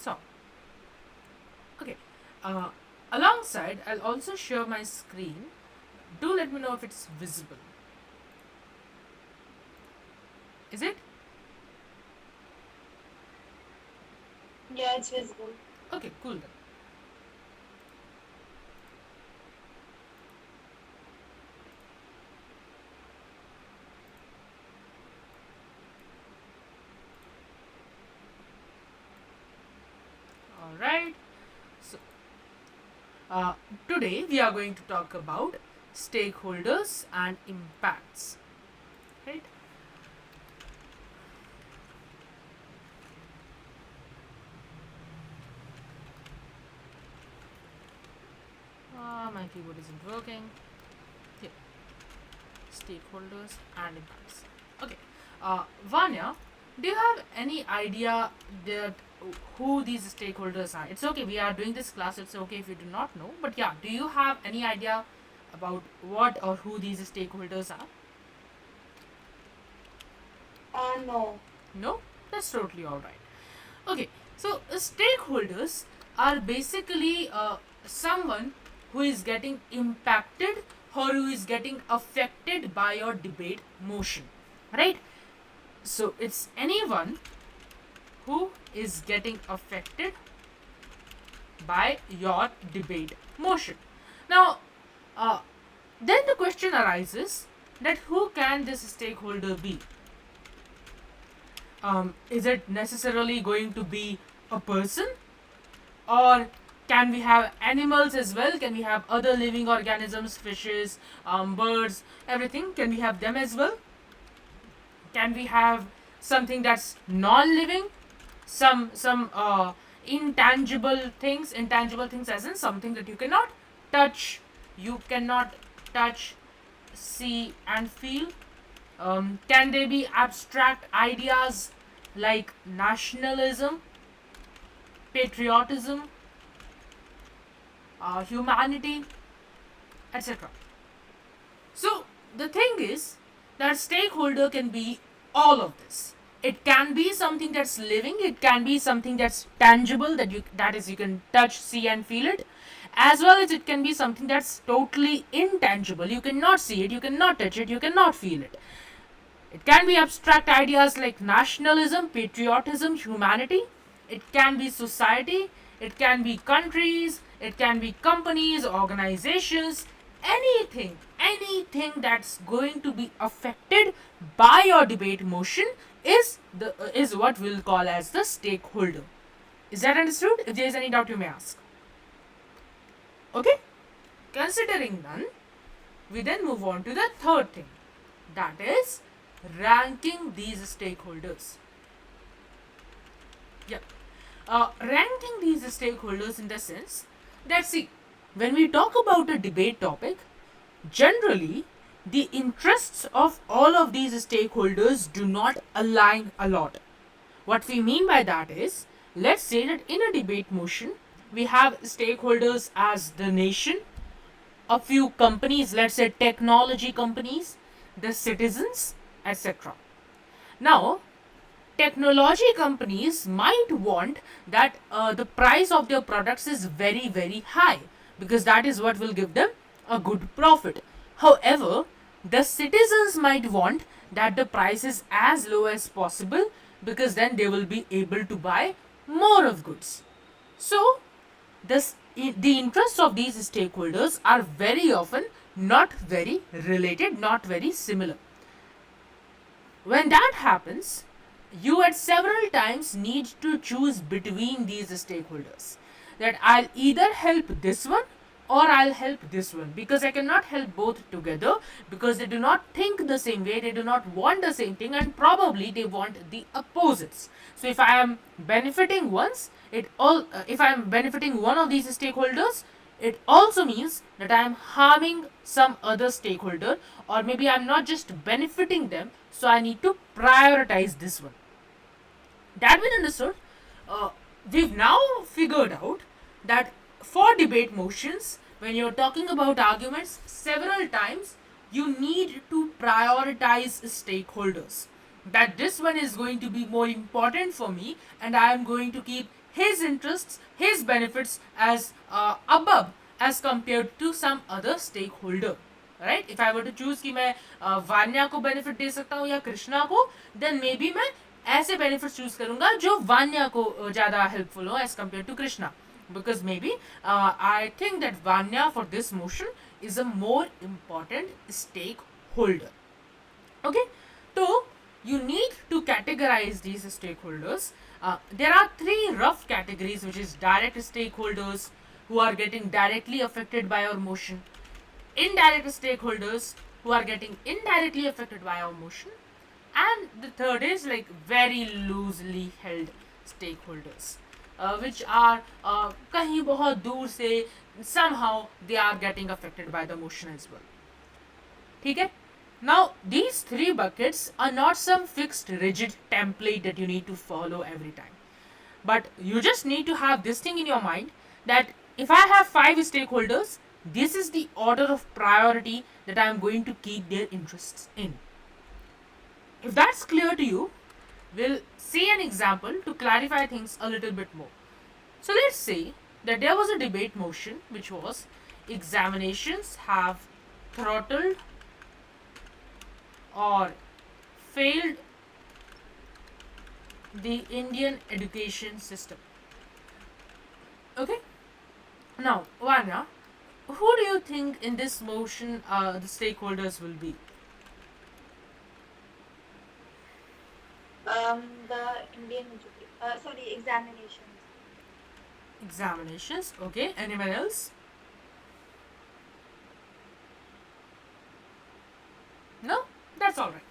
That's all. Okay. Uh, Alongside, I'll also share my screen. Do let me know if it's visible. Is it? Yeah, it's visible. Okay, cool then. Alright. So, uh, today we are going to talk about stakeholders and impacts. Right? My keyboard isn't working. Here, stakeholders and impacts. Okay, Vanya, do you have any idea that who these stakeholders are? It's okay, we are doing this class. It's okay if you do not know, but yeah, do you have any idea about what or who these stakeholders are? No. No, that's totally all right. Okay, so stakeholders are basically someone who is getting impacted or who is getting affected by your debate motion, right? So it's anyone who is getting affected by your debate motion. Now, uh, then the question arises that who can this stakeholder be? Is it necessarily going to be a person, or can we have animals as well? Can we have other living organisms, fishes, birds, everything? Can we have them as well? Can we have something that's non-living, some intangible things, as in something that you cannot touch, you cannot touch, see, and feel? Can they be abstract ideas like nationalism, patriotism, humanity, etc.? So the thing is that stakeholder can be all of this. It can be something that's living, it can be something that's tangible, that is you can touch, see and feel it, as well as it can be something that's totally intangible. You cannot see it, you cannot touch it, you cannot feel it. It can be abstract ideas like nationalism, patriotism, humanity. It can be society. It can be countries. It can be companies, organizations, anything that's going to be affected by your debate motion is what we'll call as the stakeholder. Is that understood? If there is any doubt, you may ask. Okay? Considering none, we then move on to the third thing, that is ranking these stakeholders. Yeah. Ranking these stakeholders in the sense that, see, when we talk about a debate topic, generally the interests of all of these stakeholders do not align a lot. What we mean by that is, let's say that in a debate motion, we have stakeholders as the nation, a few companies, let's say technology companies, the citizens, etc. Now, technology companies might want that the price of their products is very high, because that is what will give them a good profit. However, the citizens might want that the price is as low as possible, because then they will be able to buy more of goods. So the interests of these stakeholders are very often not very related, not very similar. When that happens, you at several times need to choose between these stakeholders. That I'll either help this one or I'll help this one, because I cannot help both together, because they do not think the same way, they do not want the same thing, and probably they want the opposites. So if I am benefiting if I am benefiting one of these stakeholders, it also means that I am harming some other stakeholder, or maybe I'm not just benefiting them, so I need to prioritize this one. That been understood, we've now figured out that for debate motions, when you're talking about arguments, several times you need to prioritize stakeholders. that this one is going to be more important for me, and I am going to keep his interests, his benefits as above as compared to some other stakeholder. Right, if I were to choose कि मैं वान्या को benefit दे सकता हूँ या कृष्णा को, then may be मैं ऐसे benefit choose करूंगा जो वान्या को ज़्यादा हेल्पफुल हो as compared to Krishna, because maybe I think that Vanya for this motion is a more important stakeholder. Okay, so you need to categorize these stakeholders. There are three rough categories, which is direct stakeholders who are getting directly affected by our motion, indirect stakeholders who are getting indirectly affected by our motion, and the third is like very loosely held stakeholders, which are kahin bahut dur se somehow they are getting affected by the motion as well. ठीक है. Now these three buckets are not some fixed rigid template that you need to follow every time, but you just need to have this thing in your mind that if I have 5 stakeholders, this is the order of priority that I am going to keep their interests in. If that's clear to you, we'll see an example to clarify things a little bit more. So let's say that there was a debate motion which was examinations have throttled or failed the Indian education system. Okay? Now, Vanya, who do you think in this motion the stakeholders will be? The examinations. Examinations. Okay. Anyone else? No? That's alright.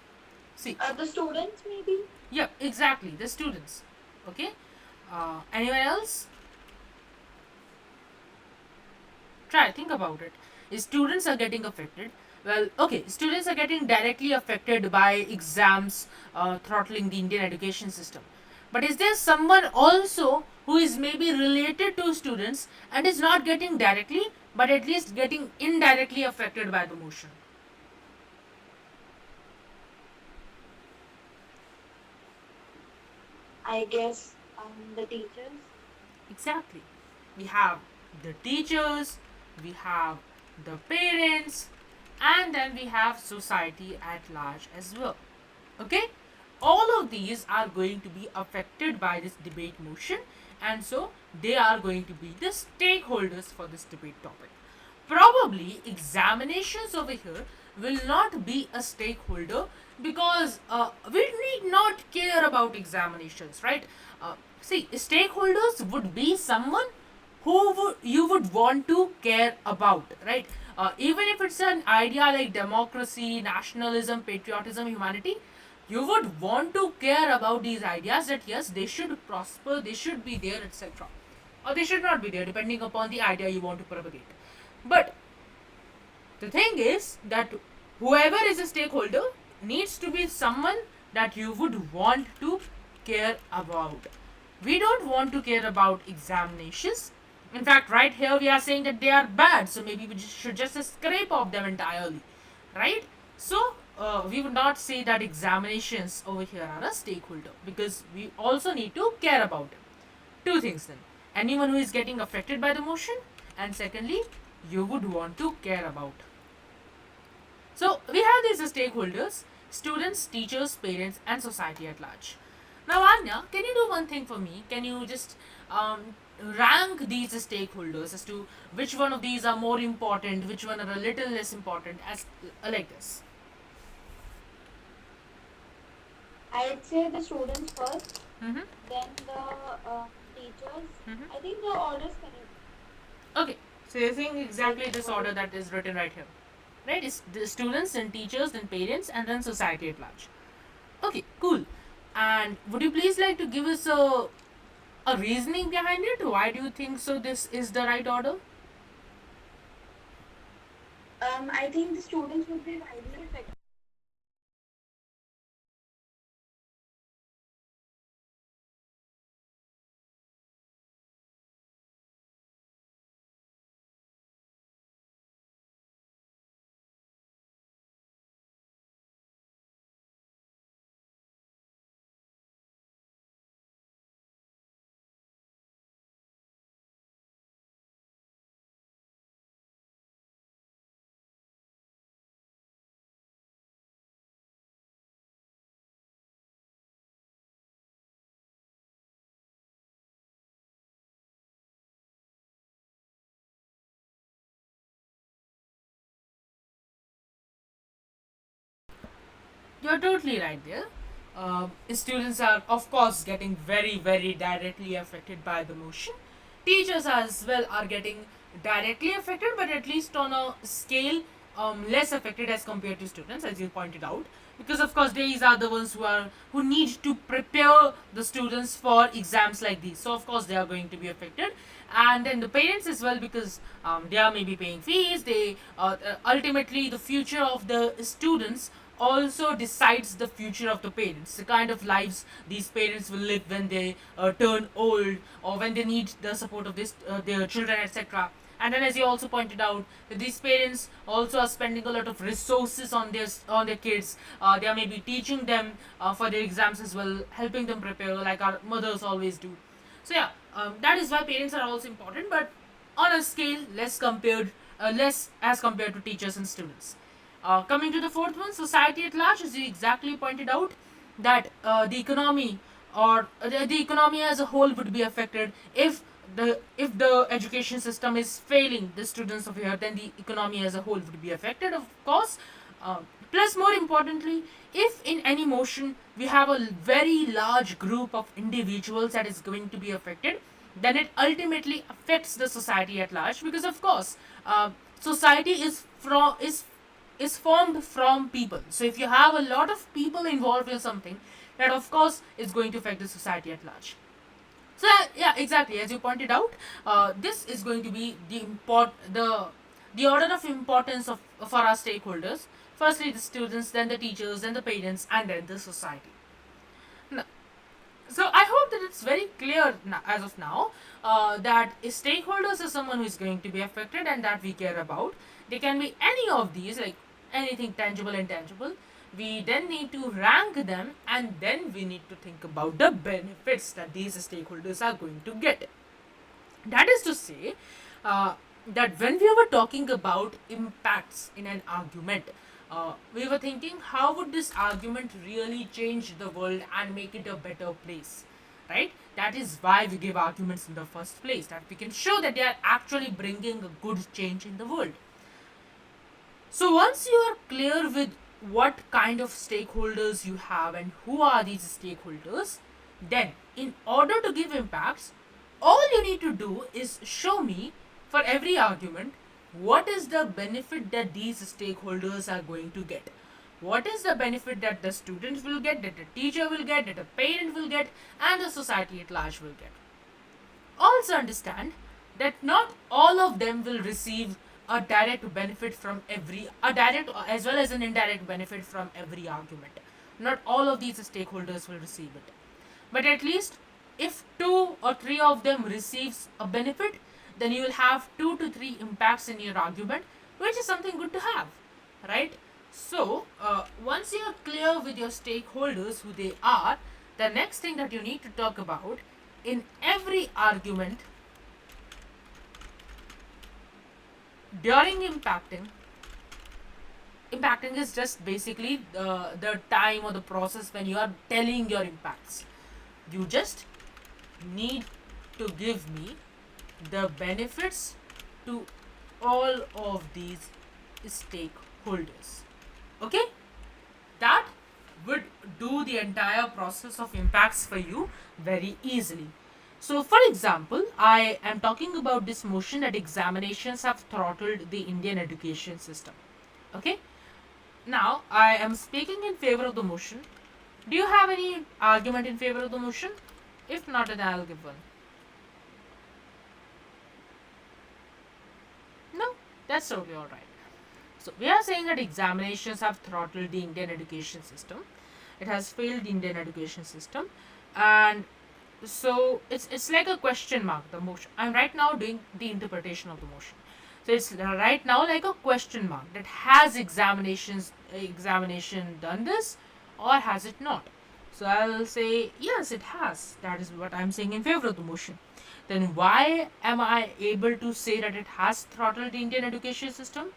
See. The students maybe. Yeah, exactly. The students. Okay. Anyone else? Try, think about it. If students are getting affected, well, okay, students are getting directly affected by exams throttling the Indian education system. But is there someone also who is maybe related to students and is not getting directly, but at least getting indirectly affected by the motion? I guess the teachers. Exactly. We have the teachers, we have the parents, and then we have society at large as well. Okay? All of these are going to be affected by this debate motion, and so they are going to be the stakeholders for this debate topic. Probably examinations over here will not be a stakeholder because we need not care about examinations, right? See, stakeholders would be someone you would want to care about, right? Even if it's an idea like democracy, nationalism, patriotism, humanity, you would want to care about these ideas that yes, they should prosper, they should be there, etc. Or they should not be there, depending upon the idea you want to propagate. But the thing is that whoever is a stakeholder needs to be someone that you would want to care about. We don't want to care about examinations. In fact, right here we are saying that they are bad, so maybe we should just scrape off them entirely, right? So we would not say that examinations over here are a stakeholder because we also need to care about them. Two things then: anyone who is getting affected by the motion, and secondly, you would want to care about. So we have these stakeholders: students, teachers, parents, and society at large. Now, Anya, can you do one thing for me? Can you just rank these stakeholders as to which one of these are more important, which one are a little less important, as like this? I'd say the students first, Mm-hmm. then the teachers. Mm-hmm. I think the order is correct. Okay, so you're saying exactly Like this what order is that is written right here, right? It's the students, then teachers, then parents, and then society at large. Okay, cool. And would you please like to give us a reasoning behind it? Why do you think so? This is the right order? I think the students would be widely affected. You're totally right there. Students are, of course, getting very, very directly affected by the motion. Teachers as well are getting directly affected, but at least on a scale less affected as compared to students, as you pointed out. Because of course, these are the ones who need to prepare the students for exams like these. So of course, they are going to be affected, and then the parents as well, because they are maybe paying fees. They ultimately the future of the students also decides the future of the parents, the kind of lives these parents will live when they turn old, or when they need the support of their children, etc. And then, as you also pointed out, that these parents also are spending a lot of resources on their kids. They are maybe teaching them for their exams as well, helping them prepare like our mothers always do. So yeah, that is why parents are also important, but on a scale less as compared to teachers and students. Coming to the fourth one, society at large, as you exactly pointed out, that the economy, or the economy as a whole would be affected if the education system is failing the students of here. Then the economy as a whole would be affected, of course. Uh, Plus, more importantly, if in any motion we have a very large group of individuals that is going to be affected, then it ultimately affects the society at large, because of course society is formed from people. So if you have a lot of people involved in something, that of course is going to affect the society at large. So yeah, exactly as you pointed out, this is going to be the order of importance of for our stakeholders. Firstly, the students, then the teachers, then the parents, and then the society. Now, so I hope that it's very clear as of now, that stakeholders are someone who is going to be affected and that we care about. They can be any of these, like anything tangible and intangible. We then need to rank them, and then we need to think about the benefits that these stakeholders are going to get. That is to say, that when we were talking about impacts in an argument, we were thinking how would this argument really change the world and make it a better place, right? That is why we give arguments in the first place, that we can show that they are actually bringing a good change in the world. So once you are clear with what kind of stakeholders you have and who are these stakeholders, then in order to give impacts, all you need to do is show me for every argument what is the benefit that these stakeholders are going to get. What is the benefit that the student will get, that the teacher will get, that the parent will get, and the society at large will get. Also understand that not all of them will receive a direct benefit from a direct as well as an indirect benefit from every argument. Not all of these stakeholders will receive it, but at least if two or three of them receives a benefit, then you will have 2 to 3 impacts in your argument, which is something good to have, right? So once you are clear with your stakeholders who they are, the next thing that you need to talk about in every argument during impacting is just basically the time or the process when you are telling your impacts. You just need to give me the benefits to all of these stakeholders. Okay, that would do the entire process of impacts for you very easily. So, for example, I am talking about this motion that examinations have throttled the Indian education system. Okay, now I am speaking in favor of the motion. Do you have any argument in favor of the motion? If not, then I'll give one. No, that's totally alright. So, we are saying that examinations have throttled the Indian education system. It has failed the Indian education system, and so it's like a question mark, the motion. I'm right now doing the interpretation of the motion. So it's right now like a question mark, that has examination done this or has it not? So I'll say yes, it has. That is what I'm saying in favor of the motion. Then why am I able to say that it has throttled the Indian education system?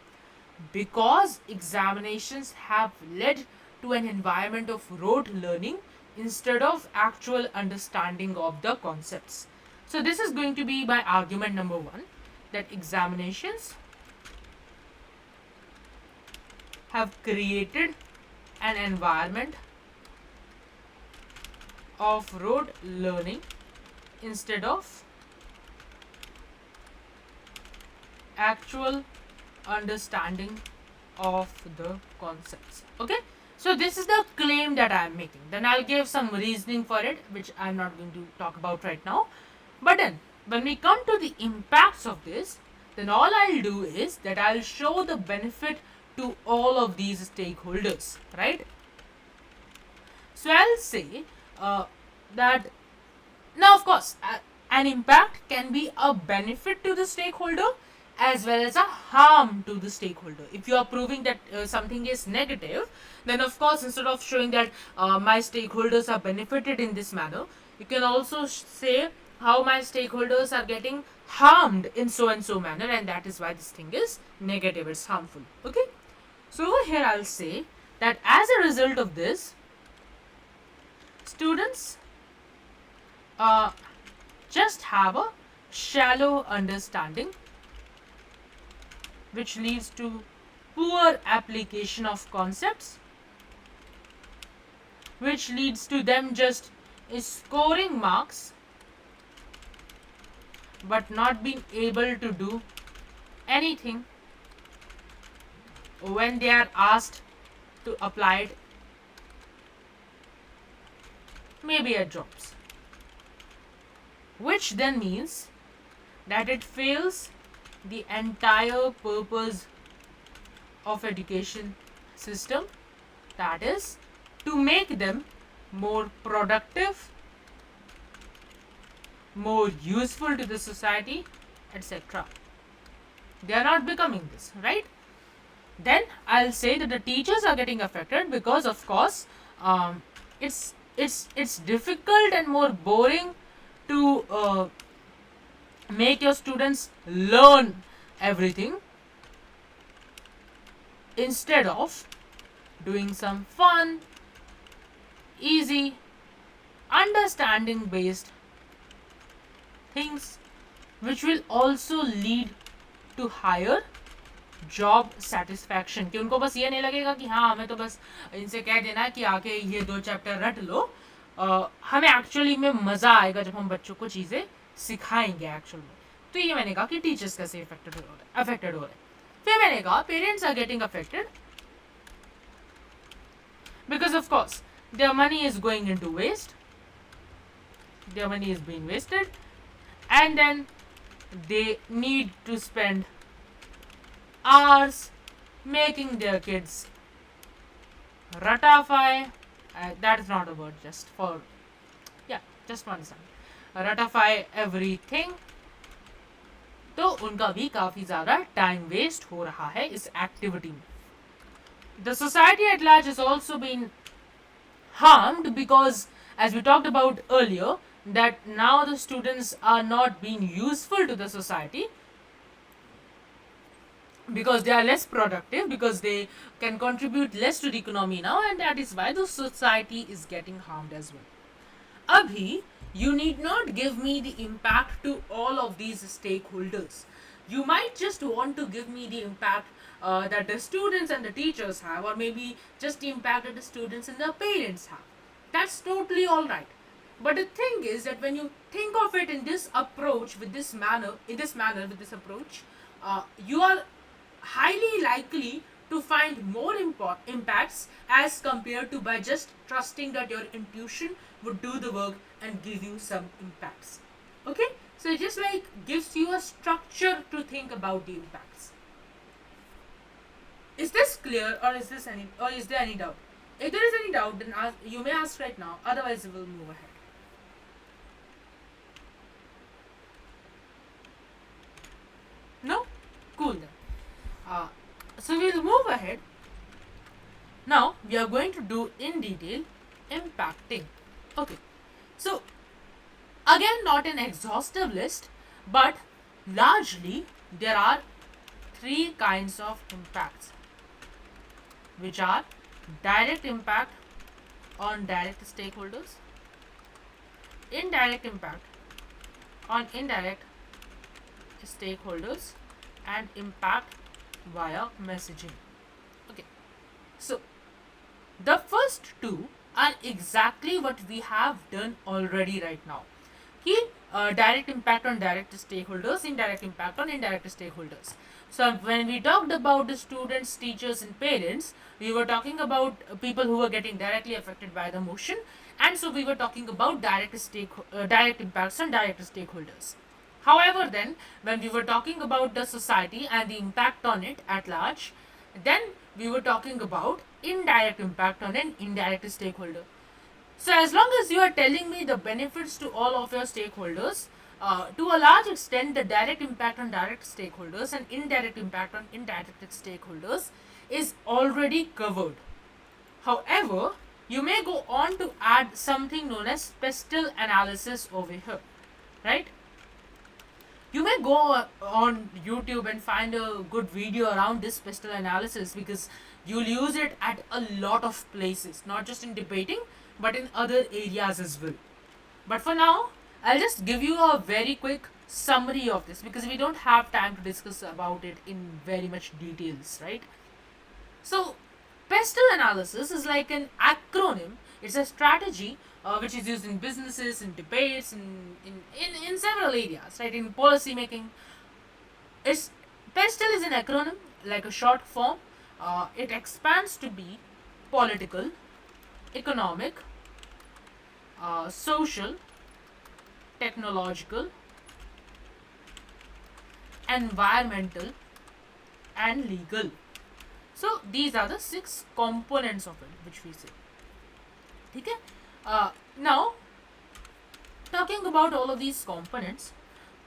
Because examinations have led to an environment of rote learning instead of actual understanding of the concepts. So this is going to be my argument number one, that examinations have created an environment of rote learning instead of actual understanding of the concepts. Okay, so this is the claim that I am making. Then I'll give some reasoning for it, which I'm not going to talk about right now. But then when we come to the impacts of this, then all I'll do is that I'll show the benefit to all of these stakeholders, right? So I'll say that now, of course, an impact can be a benefit to the stakeholder as well as a harm to the stakeholder. If you are proving that something is negative, then of course, instead of showing that my stakeholders are benefited in this manner, you can also say how my stakeholders are getting harmed in so and so manner, and that is why this thing is negative, it's harmful. Okay, so over here I'll say that as a result of this, students just have a shallow understanding, which leads to poor application of concepts, which leads to them just scoring marks but not being able to do anything when they are asked to apply it, maybe at jobs, which then means that it fails the entire purpose of education system, that is to make them more productive, more useful to the society, etc. They are not becoming this, right? Then I'll say that the teachers are getting affected because, of course, it's difficult and more boring to make your students learn everything instead of doing some fun, easy, understanding based things, which will also lead to higher job satisfaction, कि उनको बस ये नहीं लगेगा कि हाँ हमें तो बस इनसे कह देना है कि आके ये 2 चैप्टर रट लो, हमें एक्चुअली में मज़ा आएगा जब हम बच्चों को चीज़ें सिखाएंगे एक्चुअल में. तो ये मैंने कहा कि टीचर्स कैसे अफेक्टेड हो रहे हैं. फिर मैंने कहा parents are getting affected because of course their money is going into waste, their money is being wasted, and then they need to spend hours making their kids ratify, that is not a word, just for, yeah, just one second, ratify everything. तो उनका भी काफ़ी ज़्यादा time waste हो रहा है इस activity में. The society at large has also been harmed because, as we talked about earlier, that now the students are not being useful to the society because they are less productive, because they can contribute less to the economy now, and that is why the society is getting harmed as well. Abhi, you need not give me the impact to all of these stakeholders. You might just want to give me the impact that the students and the teachers have, or maybe just the impact that the students and the parents have. That's totally alright. But the thing is that when you think of it in this approach, with this manner, with this approach, you are highly likely to find more impacts as compared to by just trusting that your intuition would do the work and give you some impacts. Okay, so it just like gives you a structure to think about the impacts. Is this clear, or is there any doubt? If there is any doubt, then you may ask right now. Otherwise, we will move ahead. No? Cool then. So we'll move ahead. Now we are going to do in detail impacting. Okay. So again, not an exhaustive list, but largely there are 3 kinds of impacts, which are direct impact on direct stakeholders, indirect impact on indirect stakeholders, and impact via messaging. Okay, so The first two are exactly what we have done already right now. Key direct impact on direct stakeholders, indirect impact on indirect stakeholders. So when we talked about the students, teachers, and parents, we were talking about people who were getting directly affected by the motion, and so we were talking about direct impacts on direct stakeholders. However, then when we were talking about the society and the impact on it at large, then we were talking about indirect impact on an indirect stakeholder. So, as long as you are telling me the benefits to all of your stakeholders, to a large extent, the direct impact on direct stakeholders and indirect impact on indirect stakeholders is already covered. However, you may go on to add something known as pestle analysis over here, right? You may go on YouTube and find a good video around this pestle analysis, because you'll use it at a lot of places, not just in debating, but in other areas as well. But for now, I'll just give you a very quick summary of this, because we don't have time to discuss about it in very much details, right? So, pestle analysis is like an acronym. It's a strategy which is used in businesses, in debates, in several areas, right? In policy making. It's pestle is an acronym, like a short form. It expands to be political, economic, social, technological, environmental, and legal. So these are the six components of it which we say. Okay? Now, talking about all of these components,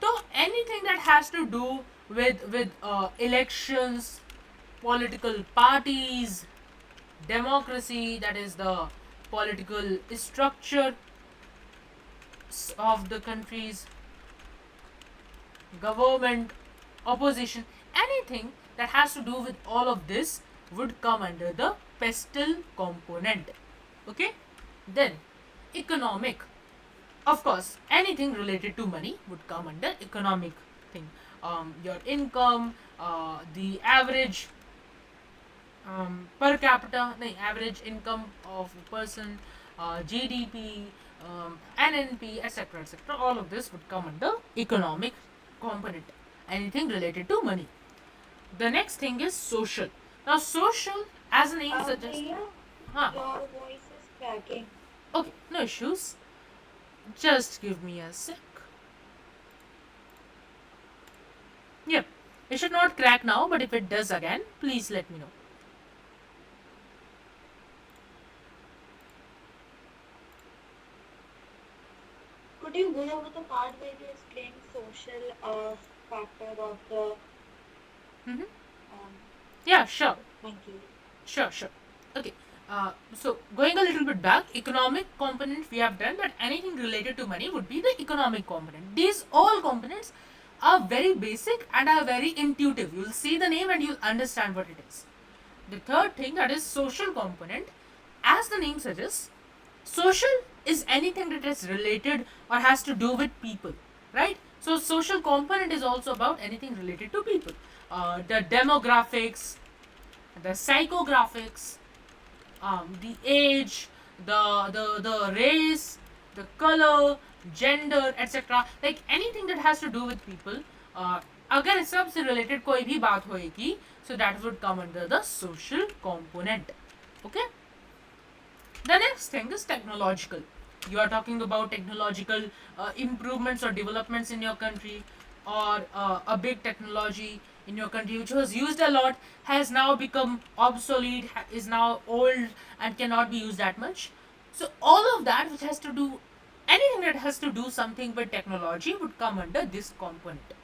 so anything that has to do with elections, political parties, democracy, that is the political structure of the countries, government, opposition, anything that has to do with all of this would come under the pestle component. Okay? Then, economic. Of course, anything related to money would come under economic thing. Your income, the average per capita, the average income of a person, GDP, NNP, etc., etc. All of this would come under economic component. Anything related to money. The next thing is social. Now, social, as the name suggests, Priya, huh? your voice is cracking. Okay, no issues. Just give me a sec. Yep, it should not crack now, but if it does again, please let me know. Could you go over the part where you explain social factor of the Mm-hmm. um, Yeah, sure. thank you. Sure. Okay. So going a little bit back, economic component we have done, but anything related to money would be the economic component. These all components are very basic and are very intuitive. You'll see the name and you'll understand what it is. The third thing, that is social component, as the name suggests, social is anything that is related or has to do with people, right? So social component is also about anything related to people. The demographics, the psychographics, the age, the race, the color, gender, etc. Like anything that has to do with people. अगर सबसे related कोई भी बात होएगी, so that would come under the social component. Okay. The next thing is technological. You are talking about technological improvements or developments in your country, or a big technology in your country which was used a lot has now become obsolete, is now old and cannot be used that much. So all of that which has to do, anything that has to do something with technology would come under this component.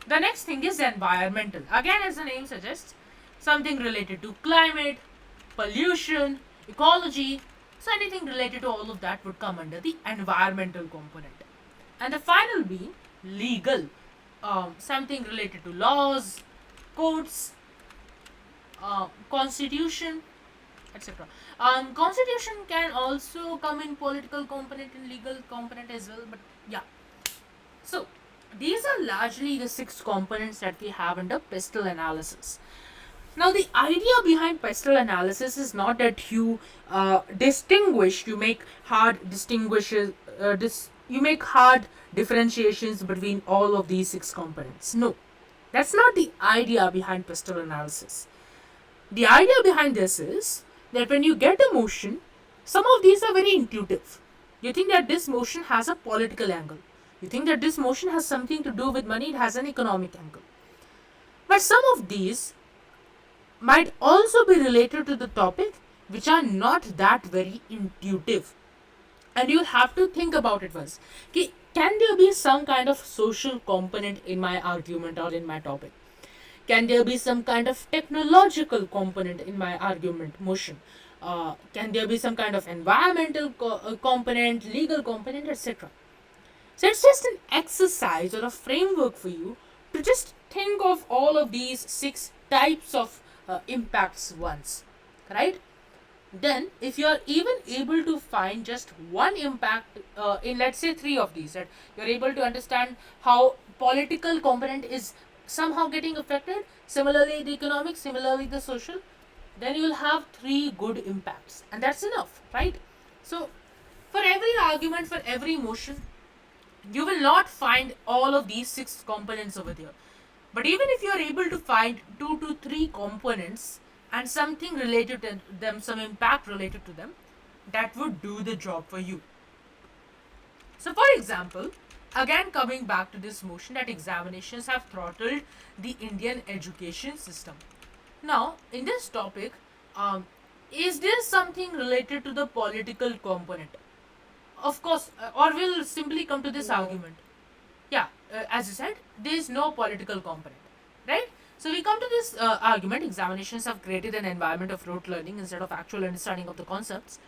The next thing is environmental. Again, as the name suggests, something related to climate, pollution, ecology. So anything related to all of that would come under the environmental component. And the final being legal. Something related to laws, courts, constitution, etc. Constitution can also come in political component and legal component as well, but yeah. So these are largely the six components that we have under pestle analysis. Now, the idea behind pestle analysis is not that you you make hard you make hard differentiations between all of these six components. No, that's not the idea behind pestle analysis. The idea behind this is that when you get a motion, some of these are very intuitive. You think that this motion has a political angle. You think that this motion has something to do with money, it has an economic angle. But some of these might also be related to the topic which are not that very intuitive. And you'll have to think about it once. Can there be some kind of social component in my argument or in my topic? Can there be some kind of technological component in my argument motion? Can there be some kind of environmental component, legal component, etc.? So it's just an exercise or a framework for you to just think of all of these six types of impacts once, right? Then, if you are even able to find just one impact in, let's say, three of these, that you're able to understand how political component is somehow getting affected, similarly the economic, similarly the social, then you will have three good impacts, and that's enough, right? So, for every argument, for every motion, you will not find all of these six components over there. But even if you are able to find two to three components and something related to them, some impact related to them, that would do the job for you. So, for example, again coming back to this motion that examinations have throttled the Indian education system. Now, in this topic, is there something related to the political component? Of course, or we'll simply come to this No. argument. Yeah, as you said, there is no political component, right? So we come to this argument: examinations have created an environment of rote learning instead of actual understanding of the concepts.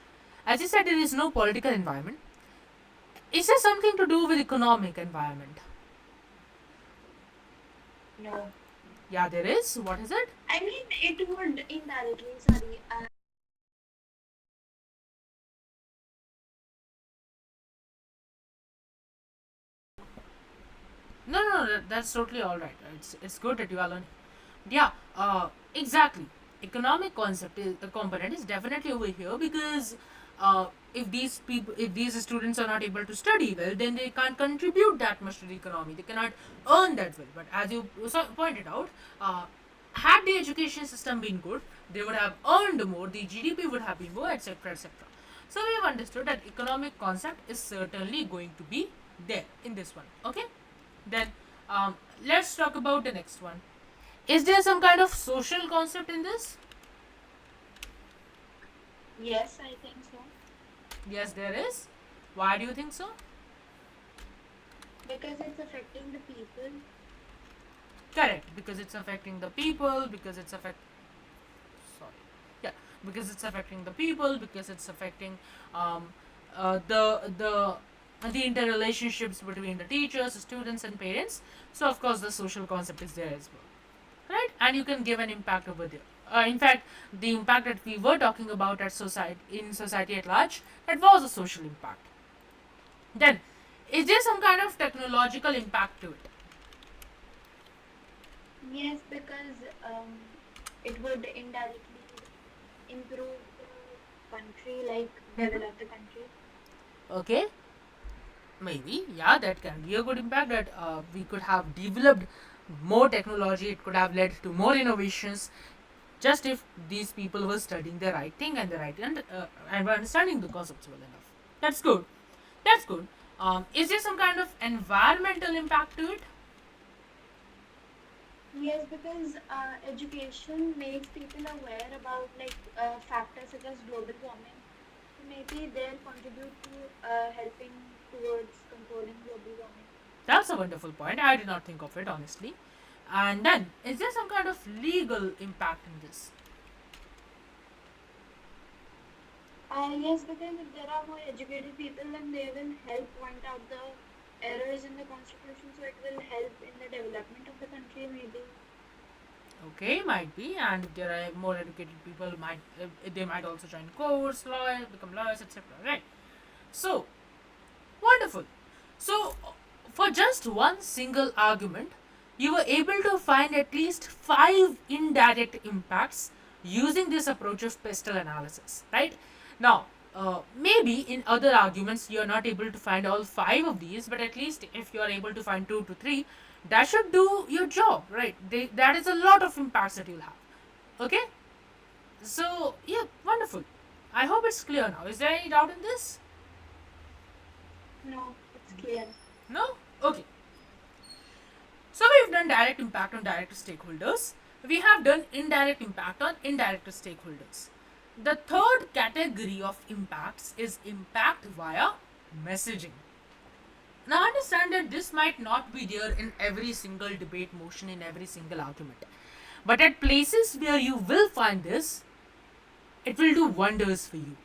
As you said, there is no political environment. Is there something to do with economic environment? No. Yeah, there is. What is it? I mean, it would indirectly, sorry. No, no, no, that's totally all right. It's good that you are learning. Yeah, exactly. Economic concept is the component is definitely over here because if these students are not able to study well, then they can't contribute that much to the economy. They cannot earn that well. But as you pointed out, had the education system been good, they would have earned more. The GDP would have been more, etc., etc. So we have understood that economic concept is certainly going to be there in this one. Okay, then let's talk about the next one. Is there some kind of social concept in this? Yes, I think so. Yes, there is. Why do you think so? Because it's affecting the people. Correct, because it's affecting the people, sorry. Yeah, because it's affecting the people, because it's affecting um, the interrelationships between the teachers, students, and parents. So of course the social concept is there as well, right? And you can give an impact over there. In fact, the impact that we were talking about at society at large, that was a social impact. Then, is there some kind of technological impact to it? Yes, because it would indirectly improve the country, like develop the country. Okay, maybe, yeah, that can be a good impact. That we could have developed more technology. It could have led to more innovations. Just if these people were studying the right thing and the right and were understanding the concepts well enough. That's good. That's good. Is there some kind of environmental impact to it? Yes, because education makes people aware about like factors such as global warming. So maybe they'll contribute to helping towards controlling global warming. That's a wonderful point. I did not think of it honestly. And then, is there some kind of legal impact in this? Yes, because if there are more educated people, then they will help point out the errors in the constitution, so it will help in the development of the country, maybe. Okay, might be, and if there are more educated people, they might also join courts, lawyers, become lawyers, etc. Right? So wonderful. So, for just one single argument, you were able to find at least 5 indirect impacts using this approach of pestle analysis, right? Now, maybe in other arguments you are not able to find all 5 of these, but at least if you are able to find 2 to 3, that should do your job, right? That is a lot of impacts that you'll have. Okay? So, yeah, wonderful. I hope it's clear now. Is there any doubt in this? No, it's clear. No? Okay. So we've done direct impact on direct stakeholders. We have done indirect impact on indirect stakeholders. The third category of impacts is impact via messaging. Now understand that this might not be there in every single debate motion, in every single argument. But at places where you will find this, it will do wonders for you,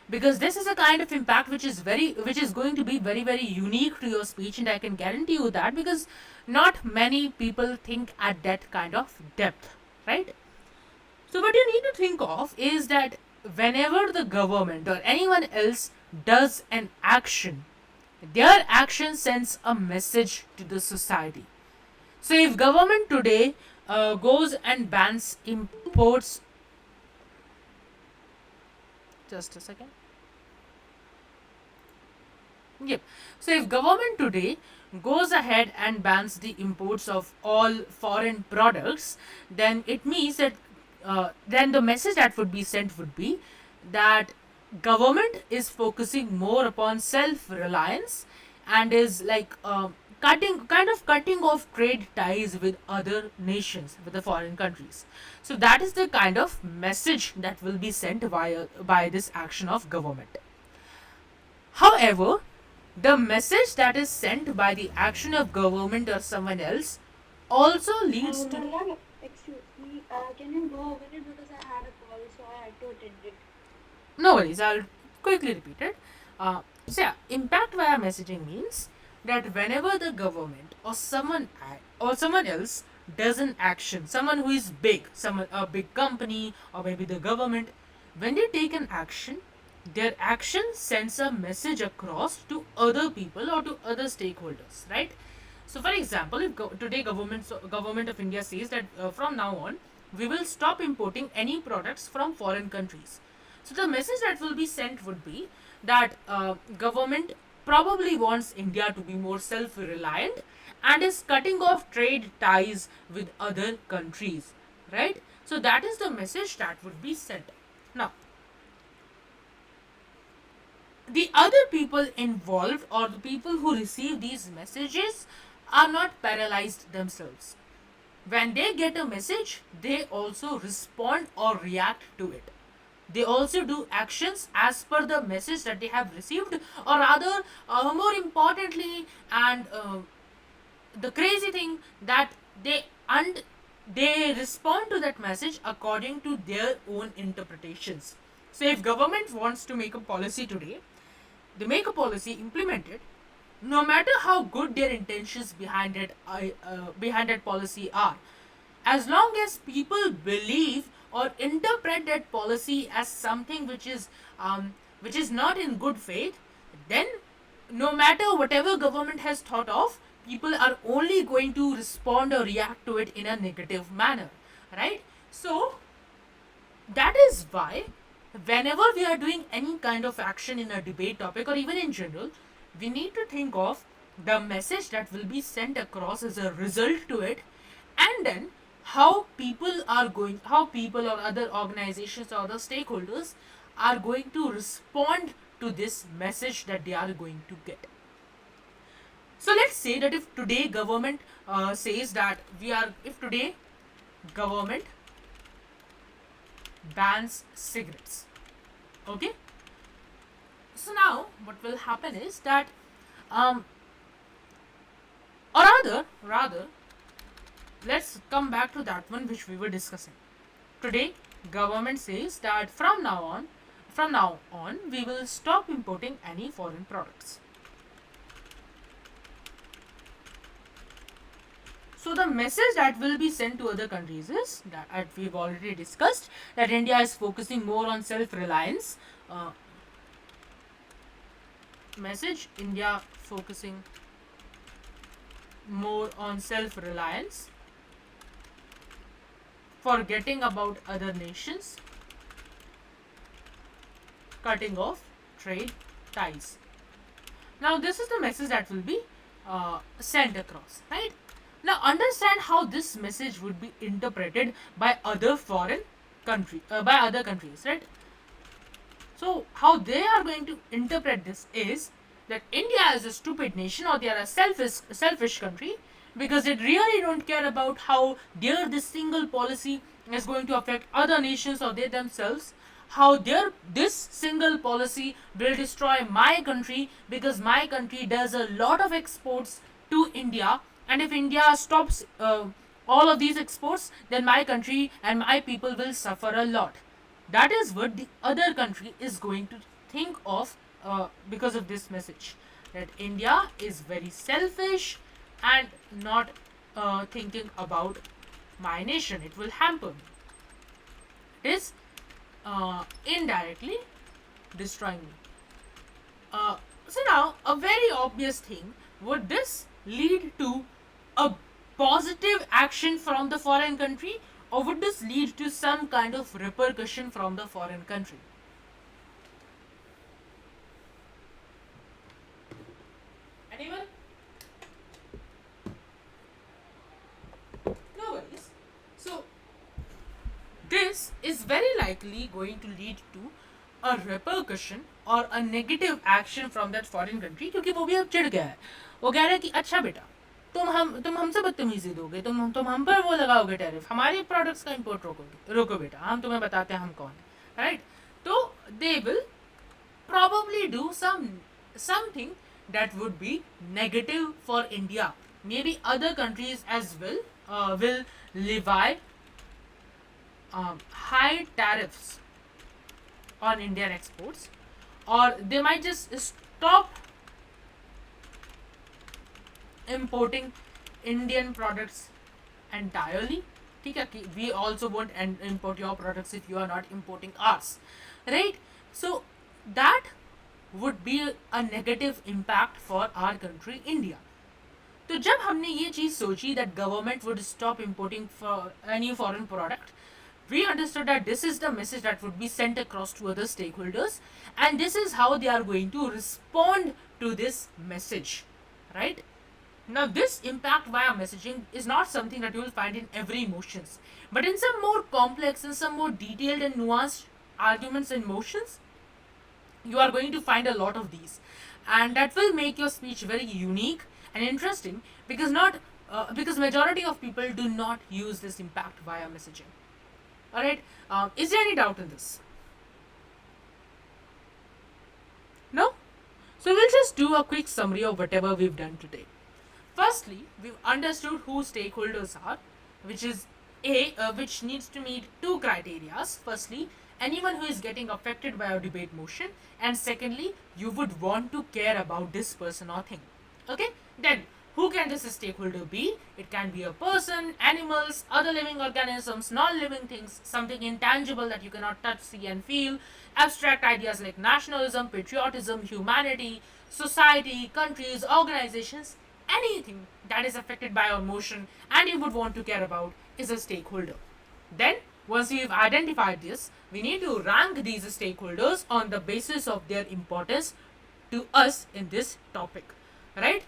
because this is a kind of impact which is going to be very unique to your speech, and I can guarantee you that, because not many people think at that kind of depth, right? So what you need to think of is that whenever the government or anyone else does an action, their action sends a message to the society. So if government today goes and bans imports, just a second. Yep. So if government today goes ahead and bans the imports of all foreign products, then it means that then the message that would be sent would be that government is focusing more upon self-reliance and is like cutting off trade ties with other nations, with the foreign countries. So that is the kind of message that will be sent by this action of government. However, the message that is sent by the action of government or someone else also leads to. Varla, excuse me, can you go over it because I had a call, so I had to attend it. No worries, I'll quickly repeat it. So, yeah, impact via messaging means that whenever the government or someone else does an action, someone who is big, someone a big company or maybe the government, when they take an action, their action sends a message across to other people or to other stakeholders, right? So, for example, if today government of India says that from now on we will stop importing any products from foreign countries. So, the message that will be sent would be that government probably wants India to be more self-reliant and is cutting off trade ties with other countries, right? So, that is the message that would be sent. Now, the other people involved or the people who receive these messages are not paralyzed themselves. When they get a message, they also respond or react to it. They also do actions as per the message that they have received, or rather, more importantly, and the crazy thing that they respond to that message according to their own interpretations. So, if government wants to make a policy today, they make a policy, implement it, no matter how good their intentions behind that policy are, as long as people believe or interpret that policy as something which is not in good faith, then no matter whatever government has thought of, people are only going to respond or react to it in a negative manner, right? So that is why whenever we are doing any kind of action in a debate topic or even in general, we need to think of the message that will be sent across as a result to it, and then how people or other organizations or other stakeholders are going to respond to this message that they are going to get. So let's say that if today government says that if today government bans cigarettes, okay, so now what will happen is that or rather let's come back to that one which we were discussing. Today government says that from now on we will stop importing any foreign products. So the message that will be sent to other countries is that we've already discussed, that India is focusing more on self-reliance. India focusing more on self-reliance forgetting about other nations, cutting off trade ties. Now, this is the message that will be sent across, right? Now, understand how this message would be interpreted by other foreign by other countries, right? So, how they are going to interpret this is that India is a stupid nation or they are a selfish country because they really don't care about how their this single policy is going to affect other nations or they themselves. How their this single policy will destroy my country because my country does a lot of exports to India, and if India stops all of these exports, then my country and my people will suffer a lot. That is what the other country is going to think of because of this message, that India is very selfish and not thinking about my nation. It will hamper me. It is indirectly destroying me. So now, a very obvious thing, would this lead to a positive action from the foreign country, or would this lead to some kind of repercussion from the foreign country? Anyone? No worries. So, this is very likely going to lead to a repercussion और a negative action from that foreign country, क्योंकि वो भी अब चिढ़ गया है. वो कह रहा है कि अच्छा बेटा, तुम हमसे बदतमीजी दोगे, तुम हम पर वो लगाओगे टैरिफ, हमारे प्रोडक्ट्स का इंपोर्ट रोको बेटा, हम तुम्हें बताते हैं हम कौन है, राइट? तो they will probably do something that would be negative for India. Maybe other countries as well will levy high tariffs on Indian exports, or they might just stop importing Indian products entirely. ठीक है, we also won't import your products if you are not importing ours, right? So that would be a negative impact for our country India. तो जब हमने ये चीज़ सोची that government would stop importing for any foreign product, we understood that this is the message that would be sent across to other stakeholders, and this is how they are going to respond to this message, right? Now, this impact via messaging is not something that you will find in every emotions, but in some more complex and some more detailed and nuanced arguments and motions, you are going to find a lot of these, and that will make your speech very unique and interesting because not because majority of people do not use this impact via messaging. All right, is there any doubt in this? No? So we'll just do a quick summary of whatever we've done today. Firstly, we've understood who stakeholders are, which is which needs to meet two criteria. Firstly, anyone who is getting affected by a debate motion, and secondly, you would want to care about this person or thing. Okay, then who can this stakeholder be? It can be a person, animals, other living organisms, non-living things, something intangible that you cannot touch, see and feel, abstract ideas like nationalism, patriotism, humanity, society, countries, organizations, anything that is affected by our motion and you would want to care about is a stakeholder. Then, once we've identified this, we need to rank these stakeholders on the basis of their importance to us in this topic, right?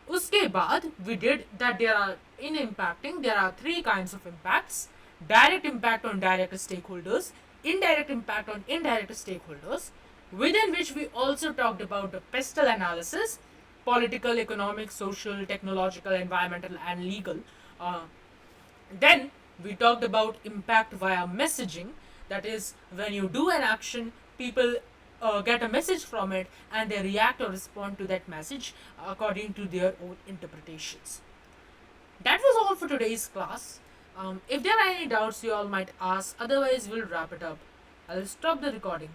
उसके बाद we did that there are three kinds of impacts: direct impact on direct stakeholders, indirect impact on indirect stakeholders, within which we also talked about the pestle analysis: political, economic, social, technological, environmental, and legal. Then we talked about impact via messaging, that is, when you do an action, people get a message from it and they react or respond to that message according to their own interpretations. That was all for today's class. If there are any doubts you all might ask, otherwise we'll wrap it up. I'll stop the recording.